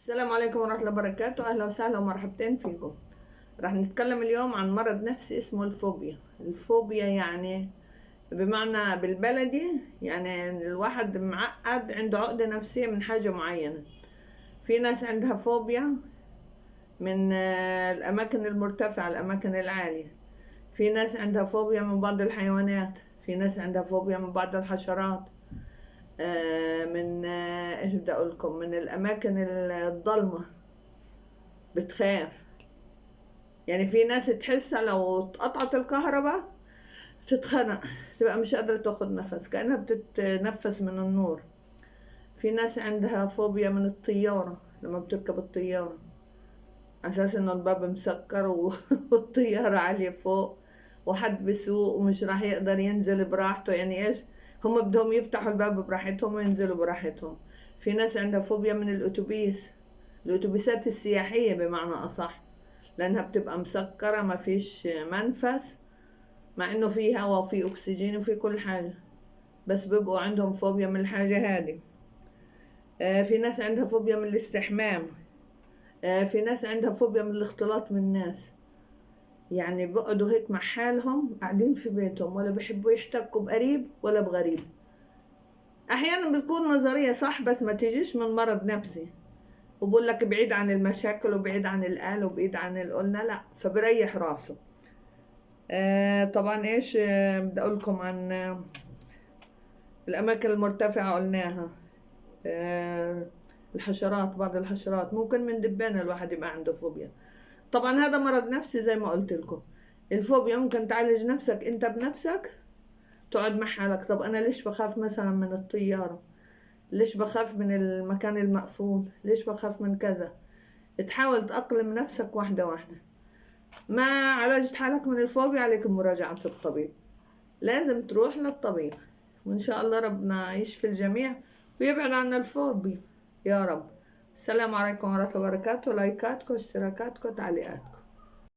السلام عليكم ورحمة الله وبركاته. أهلا وسهلا ومرحبتين فيكم. راح نتكلم اليوم عن مرض نفسي اسمه الفوبيا. الفوبيا يعني بمعنى بالبلدي يعني الواحد معقد عنده عقدة نفسية من حاجة معينة. في ناس عندها فوبيا من الأماكن المرتفعة، الأماكن العالية. في ناس عندها فوبيا من بعض الحيوانات. في ناس عندها فوبيا من بعض الحشرات. من ايش بدي اقول لكم، من الاماكن الضلمه بتخاف. يعني في ناس تحسها لو اتقطعت الكهرباء تتخنق، تبقى مش قادرة تاخد نفس، كأنها بتتنفس من النور. في ناس عندها فوبيا من الطيارة، لما بتركب الطيارة على أساس إنه الباب مسكر والطيارة عالية فوق وحد بيسوق ومش راح يقدر ينزل براحته. يعني إيش، هم بدهم يفتحوا الباب براحتهم وينزلوا براحتهم. في ناس عندها فوبيا من الأتوبيس، الأتوبيسات السياحية بمعنى أصح، لأنها بتبقى مسكرة ما فيش منفس، مع إنه في هواء وفي أكسجين وفي كل حاجة، بس بيبقوا عندهم فوبيا من الحاجة هذه. في ناس عندها فوبيا من الاستحمام. في ناس عندها فوبيا من الاختلاط من الناس، يعني بقعدوا هيك مع حالهم قاعدين في بيتهم، ولا بيحبوا يحتكوا بقريب ولا بغريب. أحيانا بتكون نظرية صح بس ما تجيش من مرض نفسي، وبقول لك بعيد عن المشاكل وبعيد عن القال وبعيد عن قلنا لا، فبريح راسه. طبعا ايش بدي اقول لكم عن الاماكن المرتفعه قلناها. آه الحشرات، بعض الحشرات ممكن من دبان الواحد يبقى عنده فوبيا. طبعا هذا مرض نفسي زي ما قلت لكم. الفوبيا ممكن تعالج نفسك انت بنفسك، تقعد مع حالك. طب انا ليش بخاف مثلا من الطياره؟ ليش بخاف من المكان المقفول؟ ليش بخاف من كذا؟ تحاول تأقلم نفسك واحدة واحدة. ما عالجت حالك من الفوبيا، عليك مراجعة الطبيب، لازم تروح للطبيب، وإن شاء الله ربنا يشفي الجميع ويبعد عنا الفوبيا يا رب. السلام عليكم ورحمة الله وبركاته. لايكاتكم، اشتراكاتكم، تعليقاتكم.